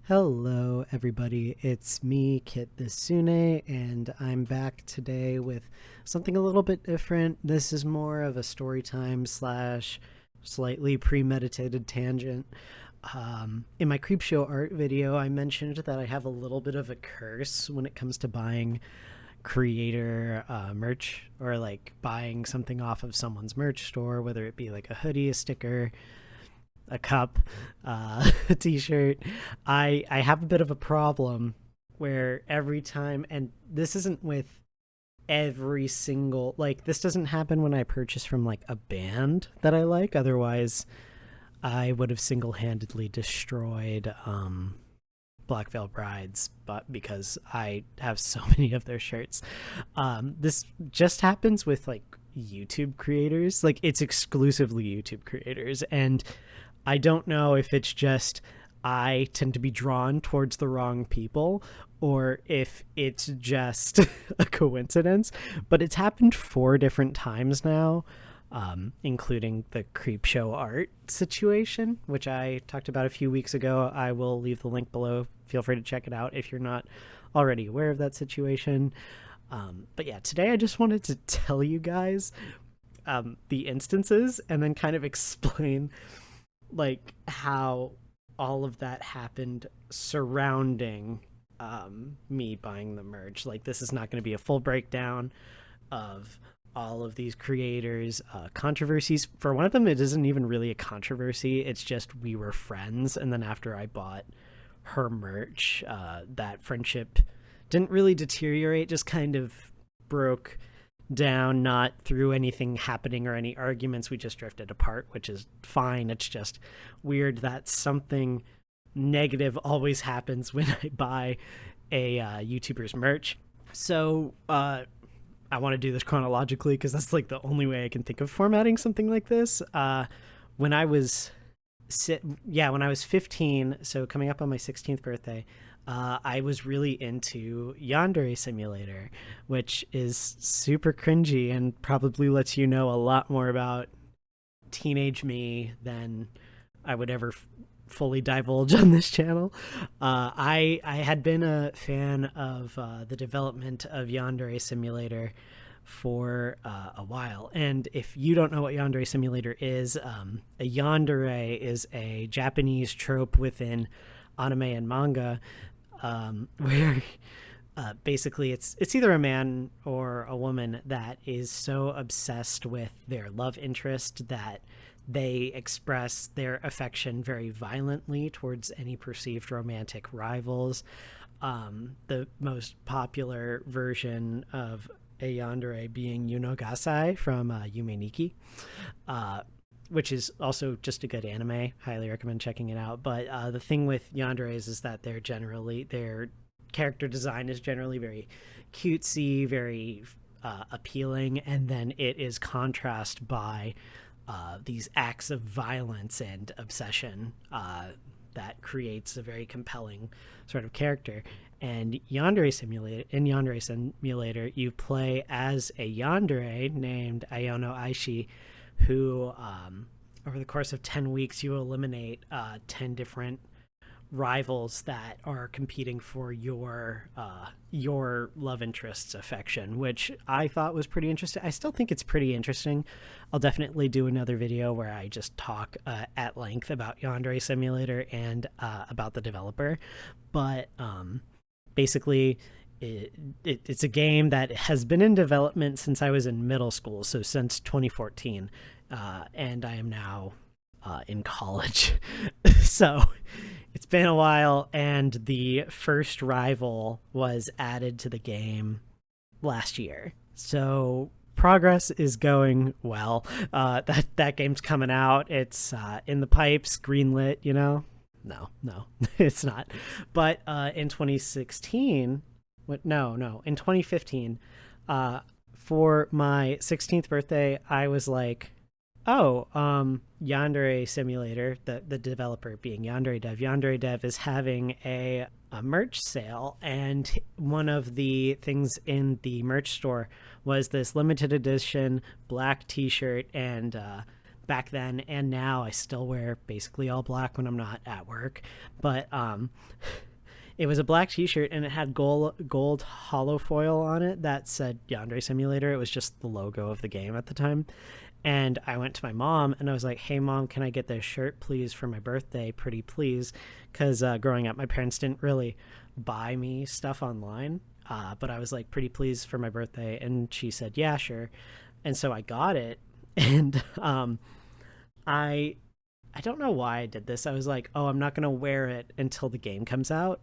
Hello, everybody. It's me, Kit the Sune, and I'm back today with something a little bit different. This is more of a story time slash slightly premeditated tangent. In my Creepshow art video, I mentioned that I have a little bit of a curse when it comes to buying creator merch or like buying something off of someone's merch store, whether it be like a hoodie, a sticker, a cup, a t-shirt. I have a bit of a problem where every time, and this isn't with every single, like this doesn't happen when I purchase from like a band that I like. Otherwise, I would have single-handedly destroyed Black Veil Brides, but because I have so many of their shirts. This just happens with like YouTube creators. Like it's exclusively YouTube creators, and I don't know if it's just I tend to be drawn towards the wrong people or if it's just a coincidence, but it's happened 4 different times now, including the Creepshow art situation, which I talked about a few weeks ago. I will leave the link below. Feel free to check it out if you're not already aware of that situation. But yeah, today I just wanted to tell you guys the instances and then kind of explain like how all of that happened surrounding me buying the merch. Like this is not going to be a full breakdown of all of these creators controversies. For one of them, it isn't even really a controversy, it's just we were friends, and then after I bought her merch, that friendship didn't really deteriorate, just kind of broke down, not through anything happening or any arguments. We just drifted apart, which is fine. It's just weird that something negative always happens when I buy a YouTuber's merch. So I want to do this chronologically because that's like the only way I can think of formatting something like this. When I was when I was 15, so coming up on my 16th birthday, I was really into Yandere Simulator, which is super cringy and probably lets you know a lot more about teenage me than I would ever fully divulge on this channel. I had been a fan of the development of Yandere Simulator for a while. And if you don't know what Yandere Simulator is, a yandere is a Japanese trope within anime and manga, where basically it's either a man or a woman that is so obsessed with their love interest that they express their affection very violently towards any perceived romantic rivals. The most popular version of a yandere being Yunogasai from Yume Nikki, which is also just a good anime. Highly recommend checking it out. But the thing with yanderes is that their character design is generally very cutesy, very appealing, and then it is contrast by these acts of violence and obsession that creates a very compelling sort of character. And in Yandere Simulator, you play as a yandere named Ayono Aishi, who, over the course of 10 weeks, you eliminate 10 different rivals that are competing for your love interest's affection, which I thought was pretty interesting. I still think it's pretty interesting. I'll definitely do another video where I just talk at length about Yandere Simulator and about the developer. But basically, it's a game that has been in development since I was in middle school, so since 2014, and I am now in college. So it's been a while, and the first rival was added to the game last year. So progress is going well. That game's coming out. It's in the pipes, greenlit, you know? No, it's not. But in 2016, in 2015, for my 16th birthday, I was like, oh, Yandere Simulator, the developer being Yandere Dev. Yandere Dev is having a merch sale, and one of the things in the merch store was this limited edition black t-shirt. And back then and now I still wear basically all black when I'm not at work, but It was a black T-shirt and it had gold hollow foil on it that said Yandere Simulator. It was just the logo of the game at the time. And I went to my mom and I was like, "Hey, mom, can I get this shirt, please, for my birthday? Pretty please." Because growing up, my parents didn't really buy me stuff online. But I was like, "Pretty please for my birthday." And she said, "Yeah, sure." And so I got it. And I I don't know why I did this. I was like, "Oh, I'm not going to wear it until the game comes out."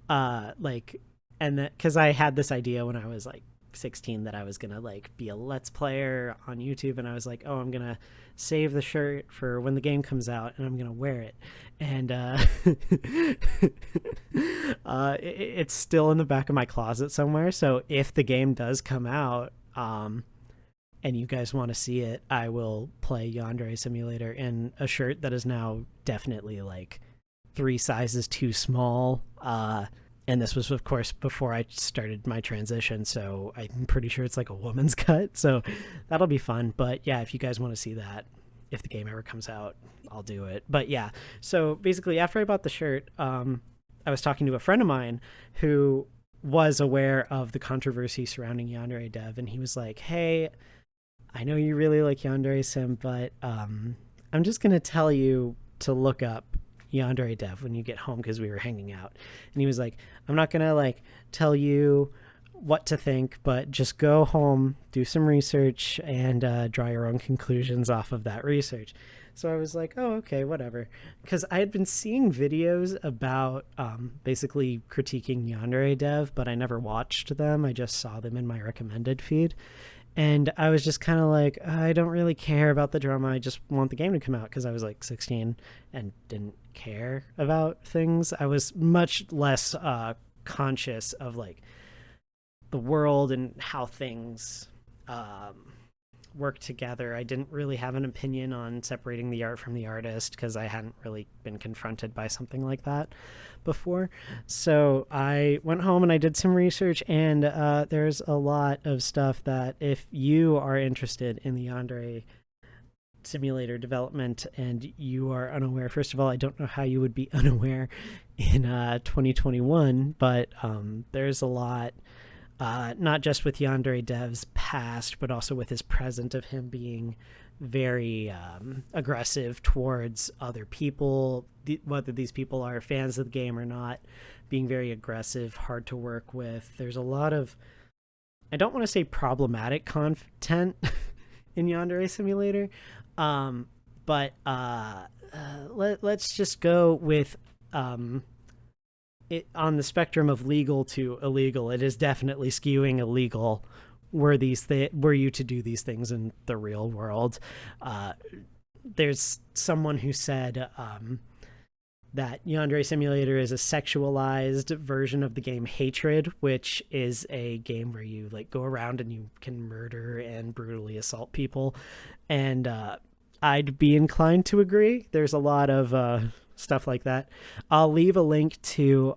Like, and that because I had this idea when I was like 16 that I was gonna like be a let's player on YouTube, and I was like, "Oh, I'm gonna save the shirt for when the game comes out and I'm gonna wear it." And it's still in the back of my closet somewhere, so if the game does come out and you guys want to see it, I will play Yandere Simulator in a shirt that is now definitely like 3 sizes too small. And this was, of course, before I started my transition, so I'm pretty sure it's like a woman's cut. So that'll be fun. But yeah, if you guys want to see that, if the game ever comes out, I'll do it. But yeah, so basically, after I bought the shirt, I was talking to a friend of mine who was aware of the controversy surrounding Yandere Dev, and he was like, "Hey, I know you really like Yandere Sim, but I'm just going to tell you to look up Yandere Dev when you get home," because we were hanging out. And he was like, "I'm not going to like tell you what to think, but just go home, do some research, and draw your own conclusions off of that research." So I was like, "Oh, okay, whatever." Because I had been seeing videos about basically critiquing Yandere Dev, but I never watched them. I just saw them in my recommended feed. And I was just kind of like, I don't really care about the drama. I just want the game to come out, because I was like 16 and didn't care about things. I was much less conscious of like the world and how things work together. I didn't really have an opinion on separating the art from the artist, because I hadn't really been confronted by something like that before. So I went home and I did some research, and there's a lot of stuff that if you are interested in the Yandere Simulator development and you are unaware, first of all, I don't know how you would be unaware in 2021, but there's a lot, not just with Yandere Dev's past, but also with his present, of him being very aggressive towards other people, whether these people are fans of the game or not, being very aggressive, hard to work with. There's a lot of, I don't want to say problematic content in Yandere Simulator, but let's just go with it on the spectrum of legal to illegal. It is definitely skewing illegal were you to do these things in the real world. There's someone who said that Yandere Simulator is a sexualized version of the game Hatred, which is a game where you like go around and you can murder and brutally assault people. And I'd be inclined to agree. There's a lot of stuff like that. I'll leave a link to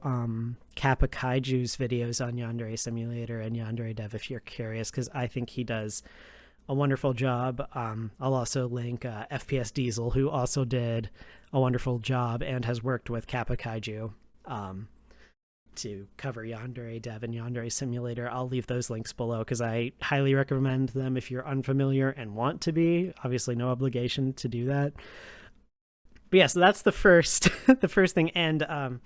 Kappa Kaiju's videos on Yandere Simulator and Yandere Dev if you're curious, because I think he does a wonderful job. I'll also link FPS Diesel, who also did a wonderful job and has worked with Kappa Kaiju to cover Yandere Dev and Yandere Simulator. I'll leave those links below, because I highly recommend them if you're unfamiliar and want to be. Obviously, no obligation to do that. But yeah, so that's the first the first thing. And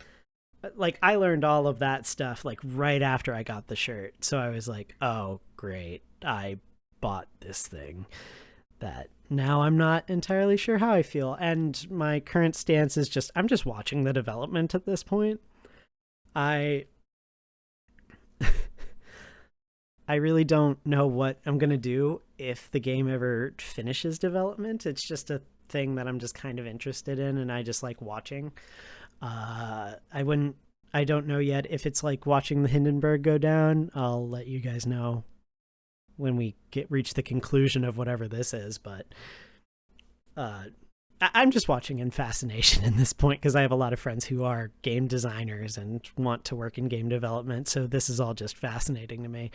like I learned all of that stuff like right after I got the shirt. So I was like, "Oh, great. I bought this thing that now I'm not entirely sure how I feel." And my current stance is just, I'm just watching the development at this point. I really don't know what I'm going to do if the game ever finishes development. It's just a thing that I'm just kind of interested in, and I just like watching. I don't know yet if it's like watching the Hindenburg go down. I'll let you guys know when we reach the conclusion of whatever this is, but I'm just watching in fascination at this point, because I have a lot of friends who are game designers and want to work in game development, so this is all just fascinating to me.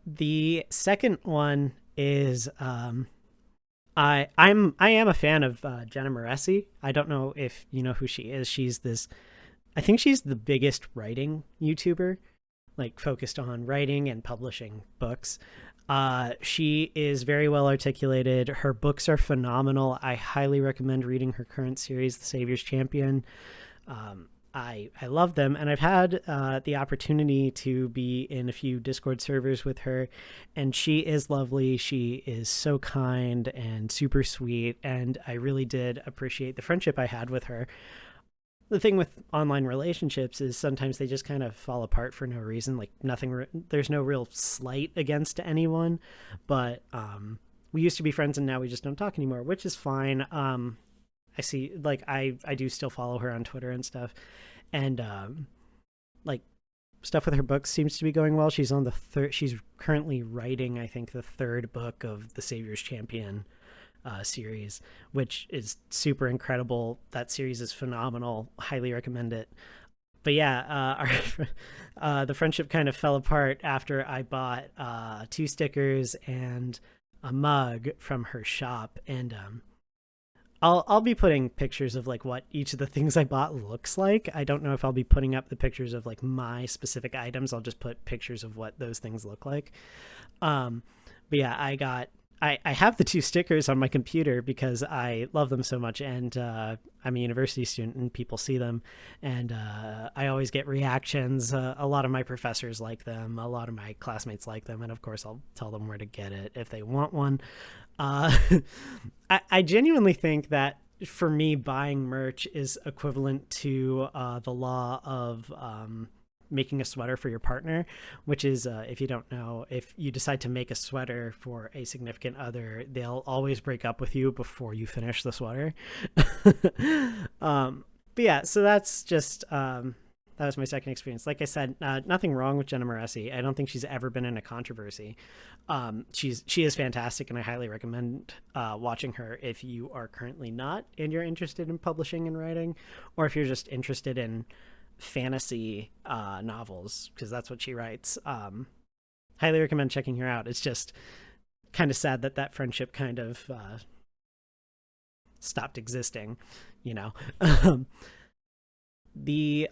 The second one is I'm I am a fan of Jenna Moresi. I don't know if you know who she is. I think she's the biggest writing YouTuber, like focused on writing and publishing books. She is very well articulated. Her books are phenomenal. I highly recommend reading her current series, The Savior's Champion. I love them, and I've had the opportunity to be in a few Discord servers with her, and she is lovely. She is so kind and super sweet, and I really did appreciate the friendship I had with her. The thing with online relationships is sometimes they just kind of fall apart for no reason. Like nothing, there's no real slight against anyone, but we used to be friends and now we just don't talk anymore, which is fine. I see, like I do still follow her on Twitter and stuff, and like stuff with her books seems to be going well. She's on the third. She's currently writing, I think, the third book of the Savior's Champion series, which is super incredible. That series is phenomenal. Highly recommend it. But yeah, the friendship kind of fell apart after I bought 2 stickers and a mug from her shop, and I'll be putting pictures of like what each of the things I bought looks like. I don't know if I'll be putting up the pictures of like my specific items. I'll just put pictures of what those things look like. But yeah, I have the 2 stickers on my computer because I love them so much, and I'm a university student and people see them, and I always get reactions. A lot of my professors like them, a lot of my classmates like them, and of course I'll tell them where to get it if they want one. I genuinely think that for me, buying merch is equivalent to the law of making a sweater for your partner, which is, if you don't know, if you decide to make a sweater for a significant other, they'll always break up with you before you finish the sweater. But yeah, so that's just that was my second experience. Like I said, nothing wrong with Jenna Moresi. I don't think she's ever been in a controversy. She is fantastic, and I highly recommend watching her if you are currently not and you're interested in publishing and writing, or if you're just interested in fantasy novels, because that's what she writes. Highly recommend checking her out. It's just kind of sad that that friendship kind of stopped existing, you know. The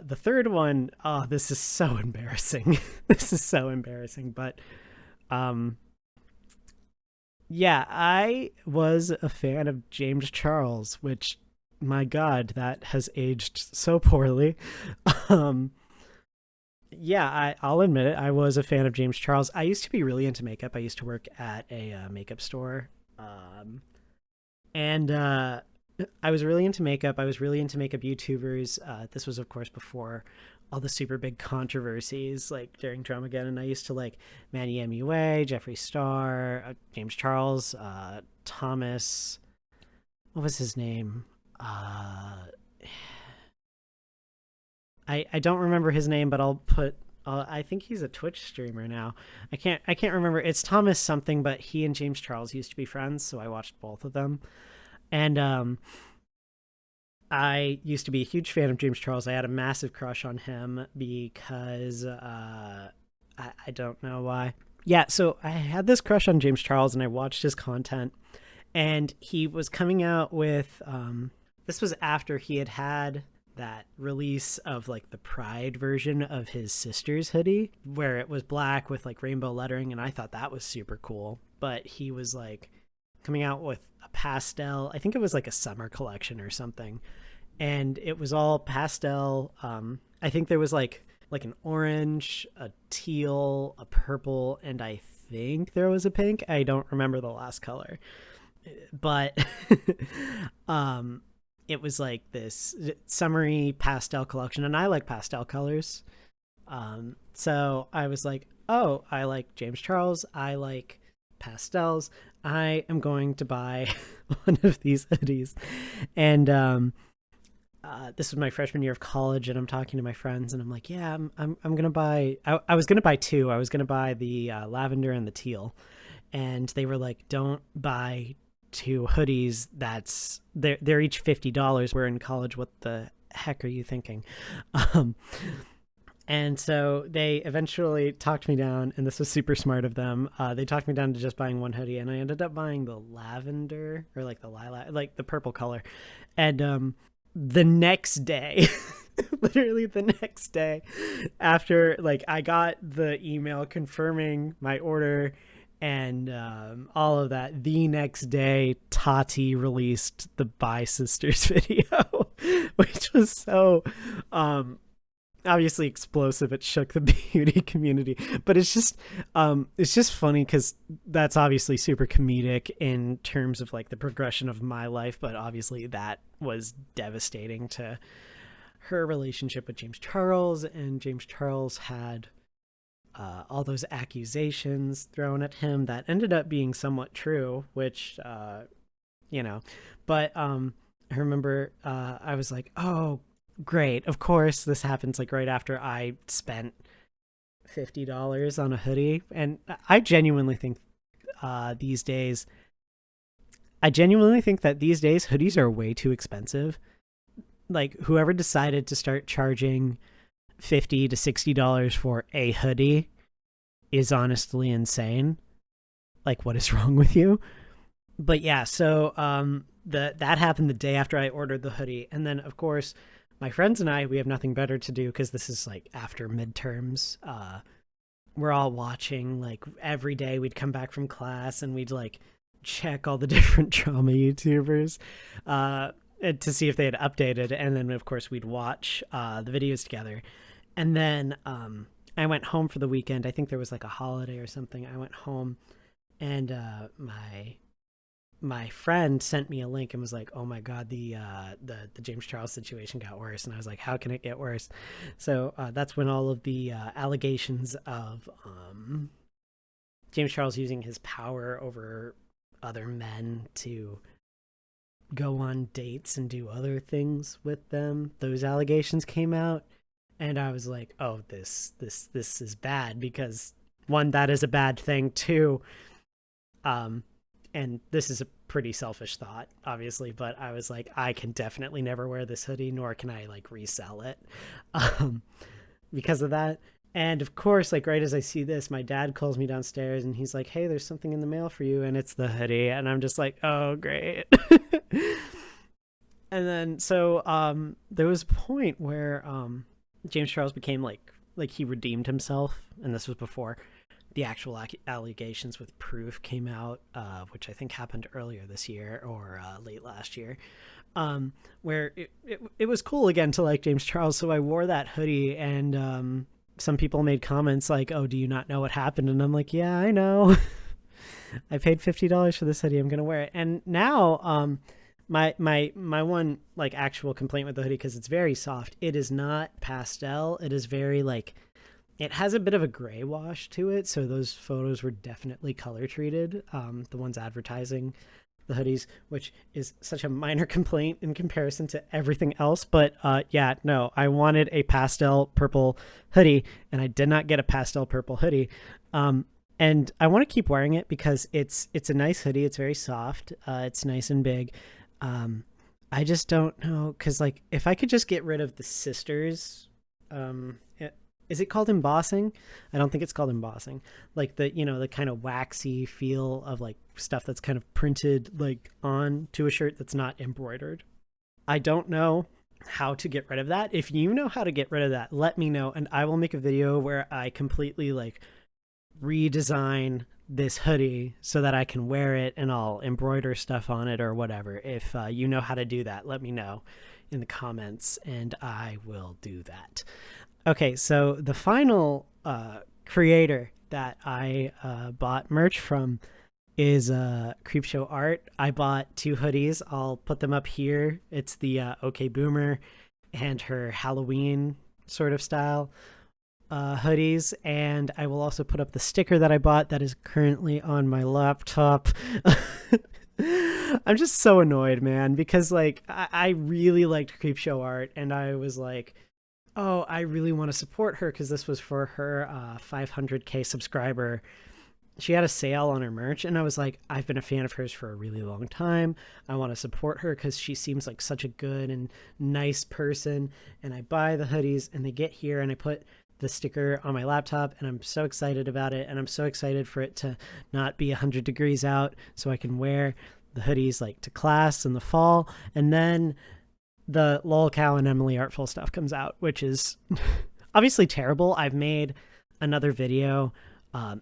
third one, oh, this is so embarrassing. This is so embarrassing, but yeah, I was a fan of James Charles, which, my God, that has aged so poorly. Yeah, I'll admit it. I was a fan of James Charles. I used to be really into makeup. I used to work at a makeup store. And I was really into makeup. I was really into makeup YouTubers. This was, of course, before all the super big controversies, like during Dramageddon. I used to like Manny MUA, Jeffree Star, James Charles, Thomas. What was his name? I don't remember his name, but I'll put. I think he's a Twitch streamer now. I can't remember. It's Thomas something, but he and James Charles used to be friends, so I watched both of them. And I used to be a huge fan of James Charles. I had a massive crush on him because I don't know why. Yeah, so I had this crush on James Charles, and I watched his content, and he was coming out with this was after he had that release of like the Pride version of his sister's hoodie, where it was black with like rainbow lettering, and I thought that was super cool. But he was like coming out with a pastel, I think it was like a summer collection or something, and it was all pastel. I think there was like an orange, a teal, a purple, and I think there was a pink. I don't remember the last color, but it was like this summery pastel collection, and I like pastel colors. So I was like, oh, I like James Charles, I like pastels, I am going to buy one of these hoodies. And this was my freshman year of college, and I'm talking to my friends, and I'm like, yeah, I'm gonna buy. I was gonna buy 2. I was gonna buy the lavender and the teal, and they were like, don't buy 2 hoodies. They're each $50. We're in college. What the heck are you thinking? And so they eventually talked me down, and this was super smart of them. They talked me down to just buying one hoodie, and I ended up buying the lavender, or like the lilac, like the purple color. And the next day, literally the next day, after like I got the email confirming my order and all of that, the next day Tati released the Bye Sisters video, which was so obviously explosive. It shook the beauty community, but it's just funny because that's obviously super comedic in terms of like the progression of my life, but obviously that was devastating to her relationship with James Charles, and James Charles had all those accusations thrown at him that ended up being somewhat true, which you know, but I remember I was like, oh great, of course this happens like right after I spent $50 on a hoodie. And I genuinely think these days hoodies are way too expensive. Like whoever decided to start charging $50 to $60 for a hoodie is honestly insane. Like, what is wrong with you? But yeah, so that happened the day after I ordered the hoodie. And then of course my friends and I, we have nothing better to do because this is like after midterms. We're all watching, like every day we'd come back from class and we'd like check all the different drama YouTubers to see if they had updated. And then of course we'd watch the videos together. And then I went home for the weekend. I think there was like a holiday or something. I went home and my friend sent me a link and was like, oh my god, the James Charles situation got worse. And I was like, how can it get worse? So that's when all of the allegations of James Charles using his power over other men to go on dates and do other things with them, those allegations came out. And I was like, oh, this is bad, because one, that is a bad thing. Two, and this is a pretty selfish thought, obviously, but I was like, I can definitely never wear this hoodie, nor can I like resell it because of that. And of course, like right as I see this, my dad calls me downstairs and he's like, hey, there's something in the mail for you. And it's the hoodie. And I'm just like, oh, great. And then so there was a point where James Charles became like he redeemed himself. And this was before the actual allegations with proof came out, which I think happened earlier this year or late last year, where it was cool again to like James Charles. So I wore that hoodie, and some people made comments like, oh, do you not know what happened? And I'm like, yeah, I know. I paid $50 for this hoodie. I'm going to wear it. And now my one like actual complaint with the hoodie, because it's very soft, it is not pastel. It is very like, it has a bit of a gray wash to it, so those photos were definitely color treated, the ones advertising the hoodies, which is such a minor complaint in comparison to everything else. But yeah, no, I wanted a pastel purple hoodie, and I did not get a pastel purple hoodie. And I want to keep wearing it because it's a nice hoodie. It's very soft. It's nice and big. I just don't know, because like if I could just get rid of the sisters, is it called embossing? I don't think it's called embossing. Like the, you know, the kind of waxy feel of like stuff that's kind of printed like on to a shirt that's not embroidered. I don't know how to get rid of that. If you know how to get rid of that, let me know, and I will make a video where I completely like redesign this hoodie so that I can wear it and I'll embroider stuff on it or whatever. If you know how to do that, let me know in the comments and I will do that. Okay, so the final creator that I bought merch from is Creepshow Art. I bought 2 hoodies. I'll put them up here. It's the OK Boomer and her Halloween sort of style hoodies, and I will also put up the sticker that I bought that is currently on my laptop. I'm just so annoyed, man, because like I really liked Creepshow Art, and I was like, oh, I really want to support her because this was for her 500k subscriber. She had a sale on her merch, and I was like, I've been a fan of hers for a really long time. I want to support her because she seems like such a good and nice person. And I buy the hoodies, and they get here, and I put the sticker on my laptop, and I'm so excited about it, and I'm so excited for it to not be 100 degrees out so I can wear the hoodies like to class in the fall. And then the Lol Cow and Emily Artful stuff comes out, which is obviously terrible. I've made another video.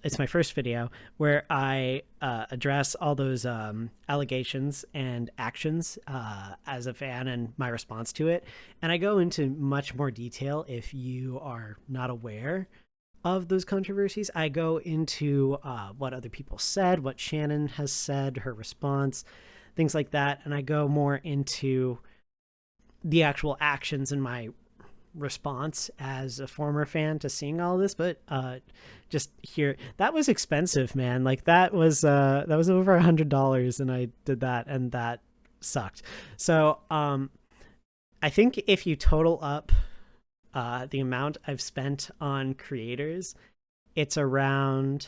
It's my first video where I address all those allegations and actions as a fan and my response to it. And I go into much more detail if you are not aware of those controversies. I go into what other people said, what Shannon has said, her response, things like that. And I go more into the actual actions in my response as a former fan to seeing all this. But just here, that was expensive, man. Like that was over $100, and I did that, and that sucked. So I think if you total up the amount I've spent on creators, it's around,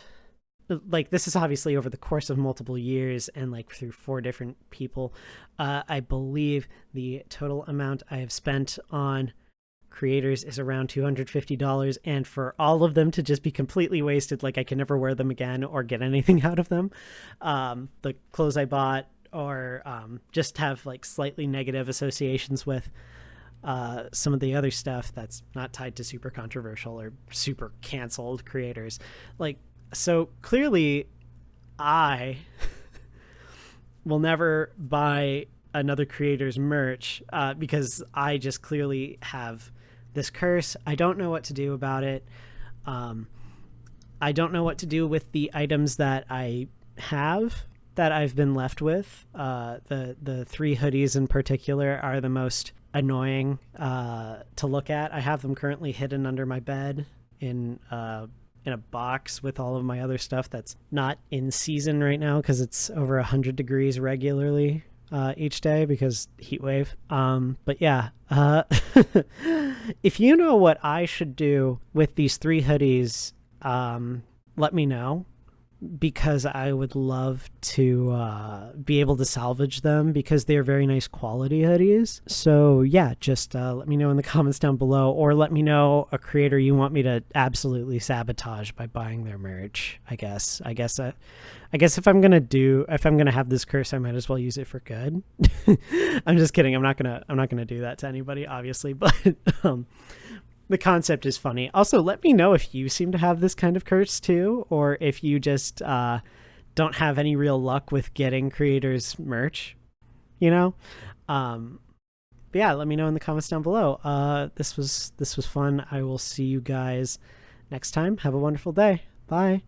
like, this is obviously over the course of multiple years and like through 4 different people. I believe the total amount I have spent on creators is around $250, and for all of them to just be completely wasted, like I can never wear them again or get anything out of them, the clothes I bought, or just have like slightly negative associations with some of the other stuff that's not tied to super controversial or super canceled creators. Like, so clearly I will never buy another creator's merch because I just clearly have this curse. I don't know what to do about it. I don't know what to do with the items that I have that I've been left with. The 3 hoodies in particular are the most annoying to look at. I have them currently hidden under my bed in a box with all of my other stuff that's not in season right now because it's over 100 degrees regularly each day because heat wave. But yeah, if you know what I should do with these 3 hoodies, let me know, because I would love to be able to salvage them because they're very nice quality hoodies. So yeah, just let me know in the comments down below, or let me know a creator you want me to absolutely sabotage by buying their merch. I guess if I'm gonna have this curse, I might as well use it for good. I'm just kidding. I'm not gonna do that to anybody, obviously, but the concept is funny. Also, let me know if you seem to have this kind of curse too, or if you just don't have any real luck with getting creators merch, you know? But yeah, let me know in the comments down below. This was fun. I will see you guys next time. Have a wonderful day. Bye.